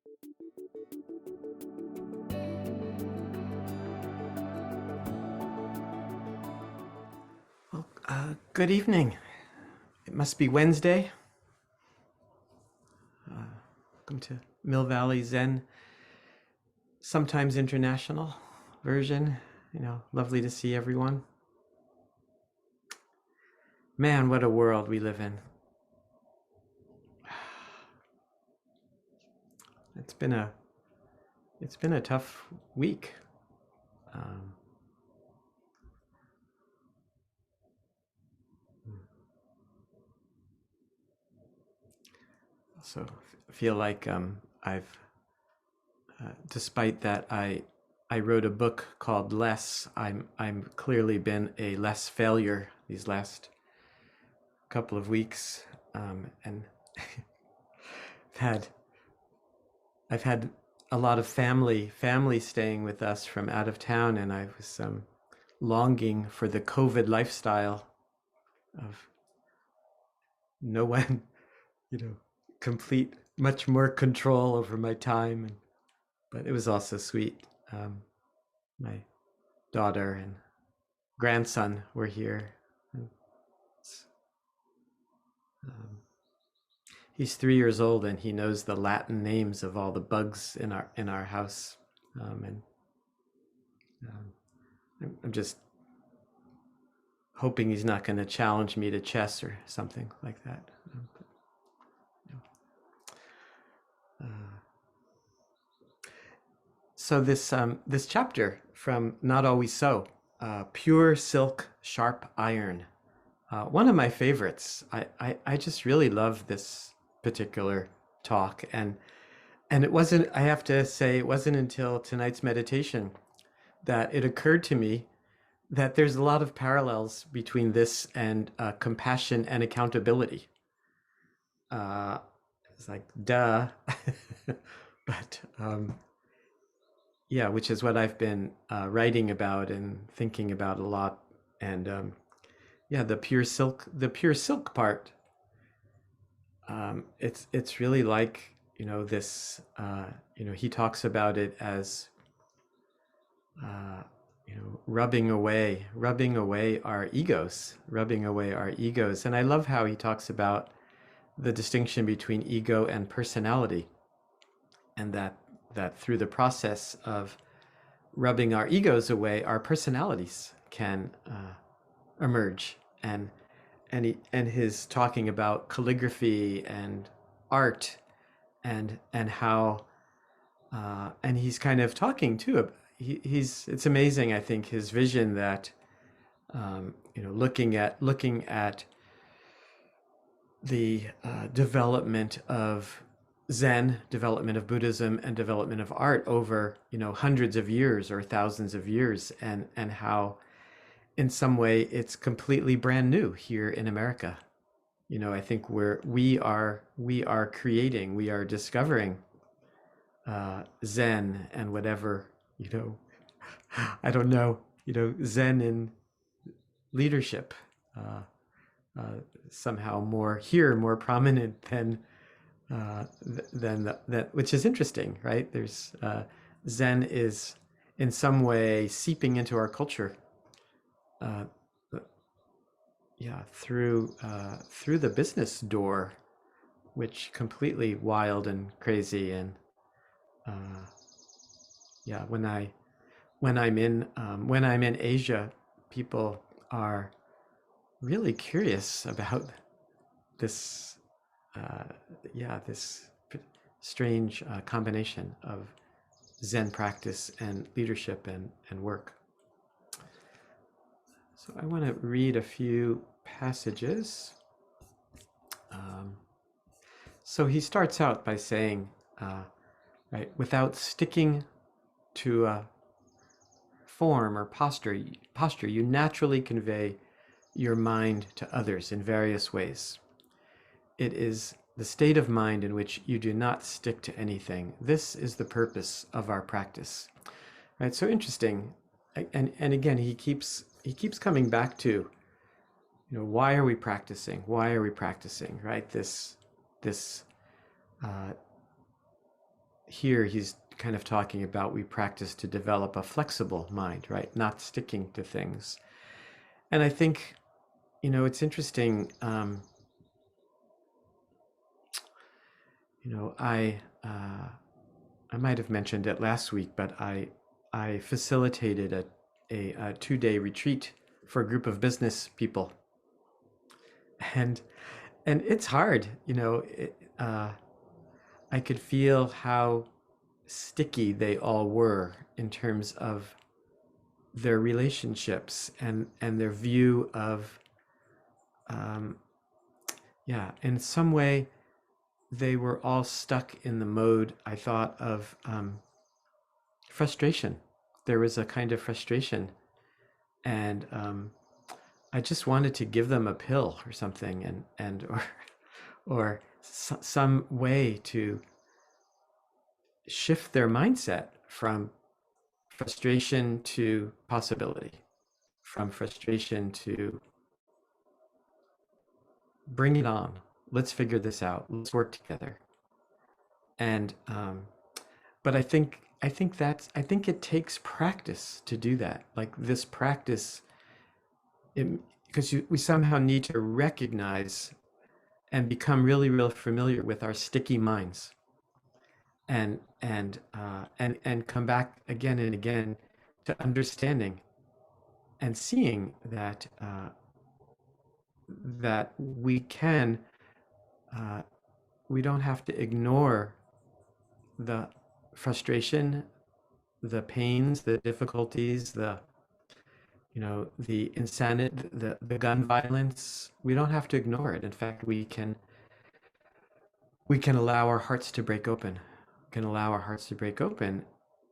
Well, good evening. It must be Wednesday. Welcome to Mill Valley Zen, sometimes international version. Lovely to see everyone. Man, what a world we live in. It's been a tough week. Um, so feel like I've, despite that, I wrote a book called Less. I'm clearly been a less failure these last couple of weeks, and had I've had a lot of family staying with us from out of town, and I was longing for the COVID lifestyle of no one, you know, complete, much more control over my time. But it was also sweet. My daughter and grandson were here. And um, he's 3 years old, and he knows the Latin names of all the bugs in our house. And I'm just hoping he's not going to challenge me to chess or something like that. You So this chapter from Not Always So, Pure Silk, Sharp Iron, one of my favorites. I just really love this particular talk, and it wasn't. I have to say, it wasn't until tonight's meditation that it occurred to me that there's a lot of parallels between this and compassion and accountability. Uh, it's like, duh. But yeah, which is what I've been writing about and thinking about a lot. And yeah, the pure silk part. It's really like, this. He talks about it as uh, rubbing away our egos, and I love how he talks about the distinction between ego and personality, and that through the process of rubbing our egos away, our personalities can emerge. And his talking about calligraphy and art, and how and he's kind of talking too. He's it's amazing. I think his vision that looking at the development of Zen, development of Buddhism, and development of art over hundreds of years or thousands of years, and how in some way it's completely brand new here in America. I think we are discovering Zen and whatever, I don't know, Zen in leadership, uh, somehow more prominent than that, which is interesting, right? There's Zen is in some way seeping into our culture, uh, yeah, through the business door, which completely wild and crazy. And uh, yeah, when I'm in Asia, people are really curious about this, uh, yeah, this strange combination of Zen practice and leadership and work. So I want to read a few passages. Um, so he starts out by saying, right, without sticking to a form or posture, you naturally convey your mind to others in various ways. It is the state of mind in which you do not stick to anything. This is the purpose of our practice. Right? So interesting. And again, he keeps coming back to, why are we practicing? Why are we practicing? Right? This here he's kind of talking about we practice to develop a flexible mind, right? Not sticking to things. And I think, it's interesting. I might have mentioned it last week, but I facilitated a 2-day retreat for a group of business people, and it's hard. I could feel how sticky they all were in terms of their relationships and their view of, yeah, in some way they were all stuck in the mode, I thought, of frustration. There was a kind of frustration, and I just wanted to give them a pill or something, and or some way to shift their mindset from frustration to possibility, from frustration to bring it on. Let's figure this out. Let's work together. And but I think it takes practice to do that. Like this practice, because we somehow need to recognize and become really, really familiar with our sticky minds, and come back again and again to understanding and seeing that we don't have to ignore the frustration, the pains, the difficulties, the insanity, the gun violence. We don't have to ignore it. In fact, we can allow our hearts to break open. We can allow our hearts to break open,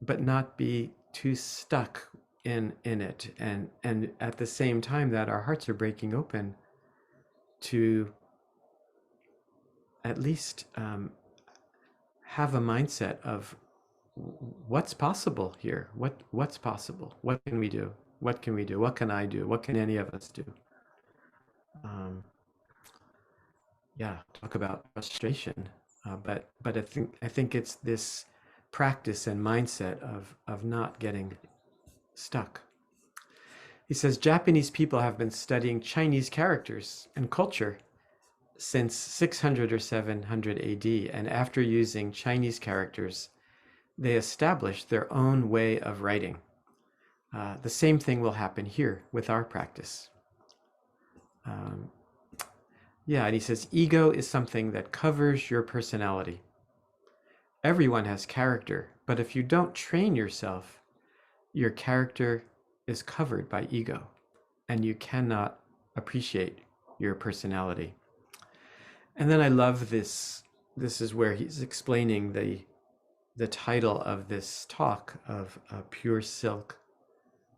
but not be too stuck in it. And at the same time that our hearts are breaking open, to at least have a mindset of what's possible here. What's possible? What can we do? What can we do? What can I do? What can any of us do? Yeah, talk about frustration. But I think it's this practice and mindset of not getting stuck. He says Japanese people have been studying Chinese characters and culture since 600 or 700 AD, and after using Chinese characters, they established their own way of writing. The same thing will happen here with our practice. Yeah, and he says, ego is something that covers your personality. Everyone has character, but if you don't train yourself, your character is covered by ego, and you cannot appreciate your personality. And then I love this. This is where he's explaining the title of this talk of pure silk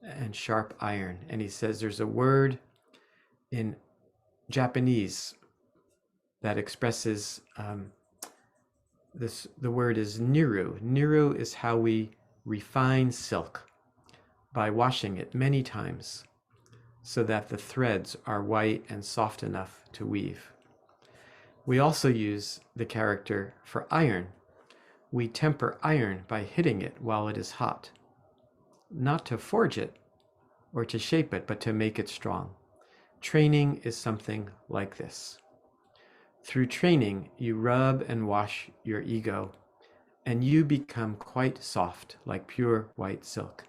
and sharp iron. And he says there's a word in Japanese that expresses this. The word is niru. Niru is how we refine silk by washing it many times so that the threads are white and soft enough to weave. We also use the character for iron. We temper iron by hitting it while it is hot, not to forge it or to shape it, but to make it strong. Training is something like this. Through training, you rub and wash your ego, and you become quite soft, like pure white silk.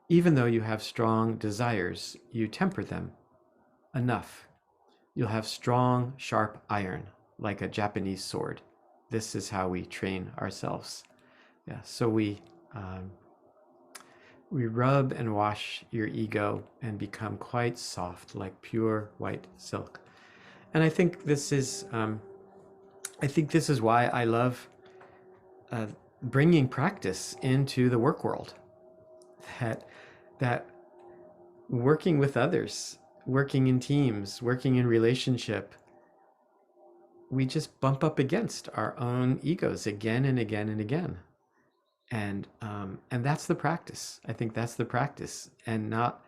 Even though you have strong desires, you temper them enough. You'll have strong, sharp iron, like a Japanese sword. This is how we train ourselves. Yeah, so we rub and wash your ego and become quite soft, like pure white silk. And I think this is why I love bringing practice into the work world. That working with others, working in teams, working in relationship, we just bump up against our own egos again and again and again. And that's the practice. I think that's the practice, and not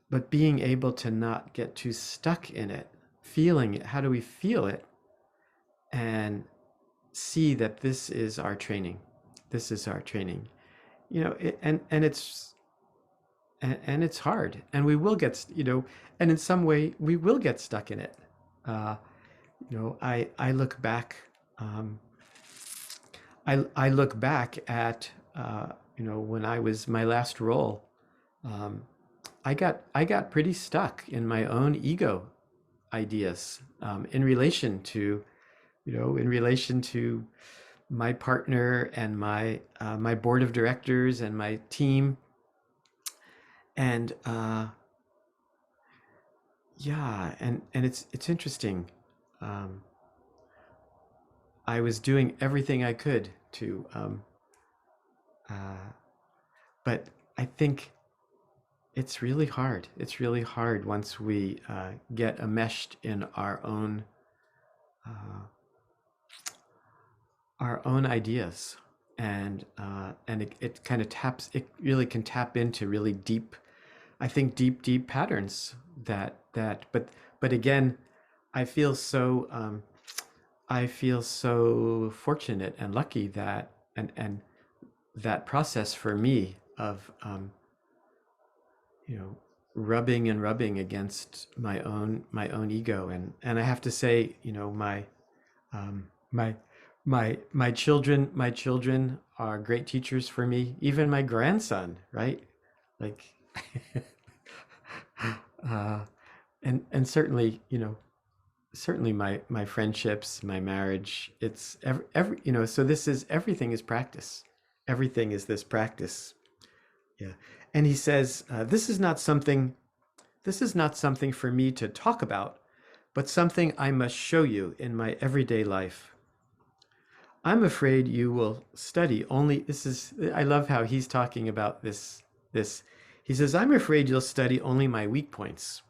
but being able to not get too stuck in it, feeling it. How do we feel it? and see that this is our training. This is our training. And it's hard, and we will get, and in some way we will get stuck in it. Uh, I look back. Um, I look back at when I was my last role. Um, I got pretty stuck in my own ego ideas, in relation to my partner and my board of directors and my team. And yeah, and it's interesting. Um, I was doing everything I could to, uh, but I think it's really hard. It's really hard once we get enmeshed in uh, our own ideas, and it kind of taps. It really can tap into really deep, I think, deep patterns but again, I feel so I feel so fortunate and lucky that and that process for me of you know rubbing and rubbing against my own ego. And I have to say, um, my my children are great teachers for me. Even my grandson, right? Like, uh, and certainly, certainly my friendships, my marriage. It's every so this is everything is practice. Everything is this practice. Yeah. And he says, this is not something for me to talk about, but something I must show you in my everyday life. I'm afraid you will study only. I love how he's talking about this. He says, I'm afraid you'll study only my weak points.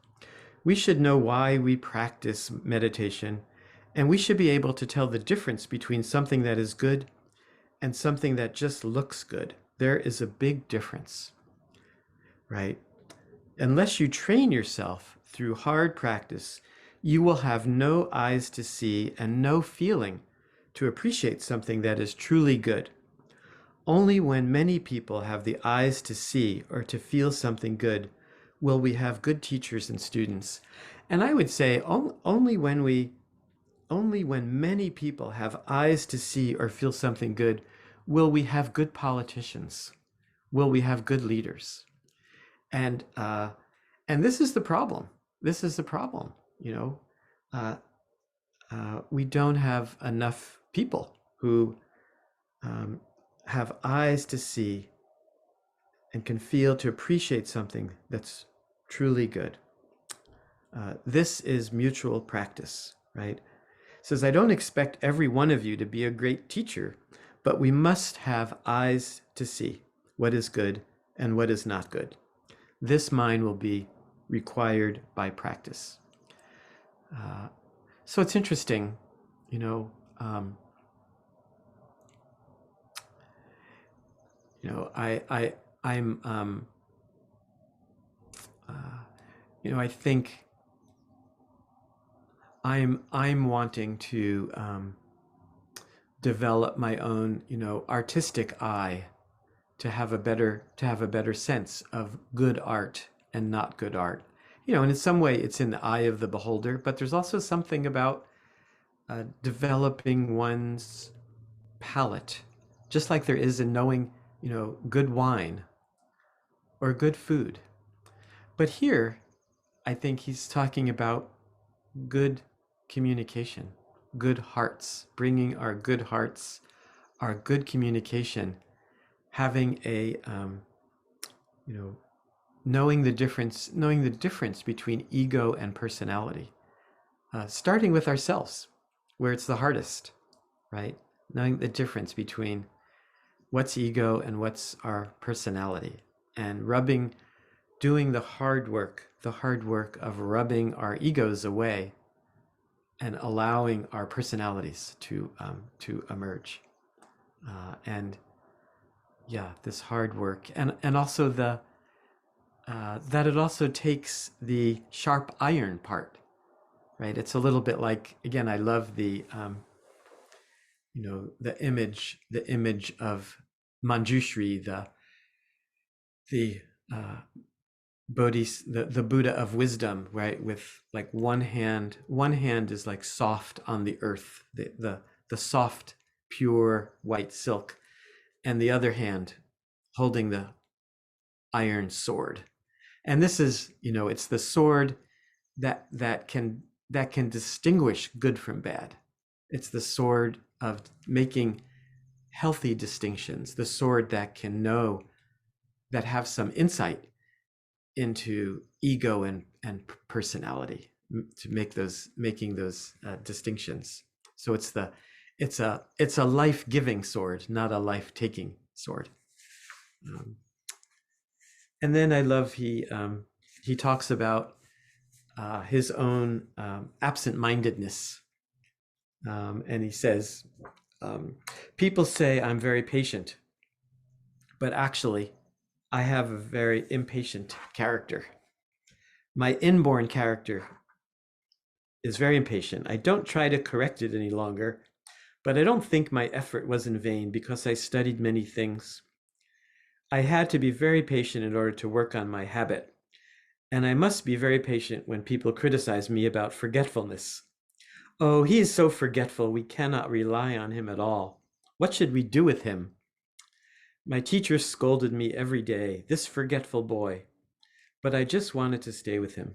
We should know why we practice meditation, and we should be able to tell the difference between something that is good and something that just looks good. There is a big difference, right? Unless you train yourself through hard practice, you will have no eyes to see and no feeling to appreciate something that is truly good. Only when many people have the eyes to see or to feel something good will we have good teachers and students. And I would say only when many people have eyes to see or feel something good will we have good politicians, will we have good leaders. And this is the problem. This is the problem. Uh, we don't have enough people who um, have eyes to see and can feel to appreciate something that's truly good. This is mutual practice, right? It says, I don't expect every one of you to be a great teacher, but we must have eyes to see what is good and what is not good. This mind will be required by practice. So it's interesting, you know, um, I'm, uh, I think I'm wanting to develop my own, artistic eye to have a better sense of good art and not good art. And in some way it's in the eye of the beholder, but there's also something about developing one's palate, just like there is in knowing, good wine or good food. But here, I think he's talking about good communication, good hearts, bringing our good hearts, our good communication, having a, you know, knowing the difference between ego and personality, starting with ourselves, where it's the hardest, right? Knowing the difference between what's ego and what's our personality, and doing the hard work of rubbing our egos away and allowing our personalities to emerge. And yeah, this hard work, and also that it also takes the sharp iron part, right? It's a little bit like, again, I love the image of Manjushri, the uh, the Buddha of wisdom, right? With like one hand is like soft on the earth, the soft, pure white silk, and the other hand holding the iron sword. And this is, it's the sword that can distinguish good from bad. It's the sword of making healthy distinctions, the sword that have some insight into ego and personality to making those distinctions. So it's a life-giving sword, not a life-taking sword. And then I love he talks about his own absent-mindedness, and he says, people say I'm very patient, but actually I have a very impatient character. My inborn character is very impatient. I don't try to correct it any longer, but I don't think my effort was in vain because I studied many things. I had to be very patient in order to work on my habit, and I must be very patient when people criticize me about forgetfulness. Oh, he is so forgetful, we cannot rely on him at all. What should we do with him? My teacher scolded me every day, this forgetful boy, but I just wanted to stay with him.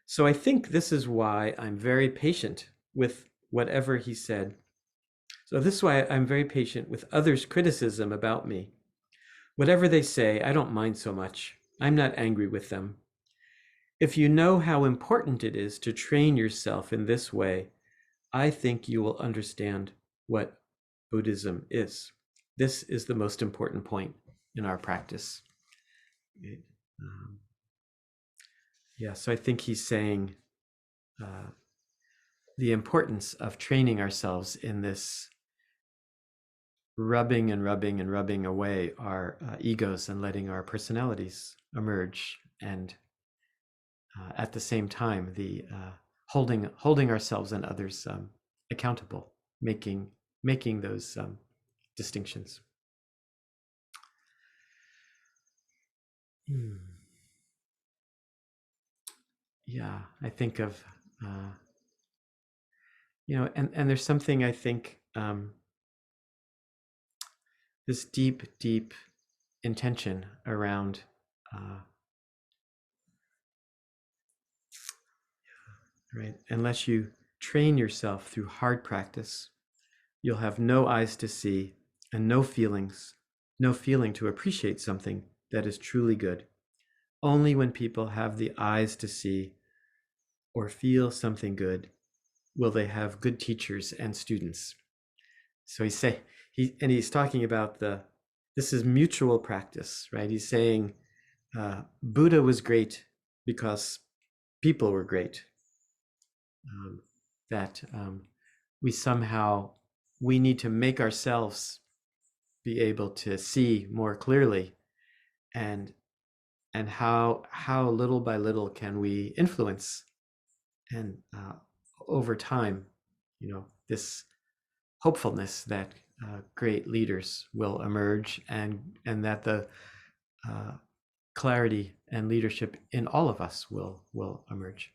So I think this is why I'm very patient with whatever he said. So this is why I'm very patient with others' criticism about me. Whatever they say, I don't mind so much. I'm not angry with them. If you know how important it is to train yourself in this way, I think you will understand what Buddhism is. This is the most important point in our practice. So I think he's saying the importance of training ourselves in this rubbing and rubbing and rubbing away our egos and letting our personalities emerge, and at the same time the holding ourselves and others accountable, making those distinctions. Yeah, I think of and there's something, I think, this deep intention around right? Unless you train yourself through hard practice, you'll have no eyes to see and no feeling to appreciate something that is truly good. Only when people have the eyes to see or feel something good will they have good teachers and students. So he's talking about this is mutual practice, right? He's saying Buddha was great because people were great. That we need to make ourselves be able to see more clearly, and how little by little can we influence, and over time, this hopefulness that great leaders will emerge, and that the clarity and leadership in all of us will emerge.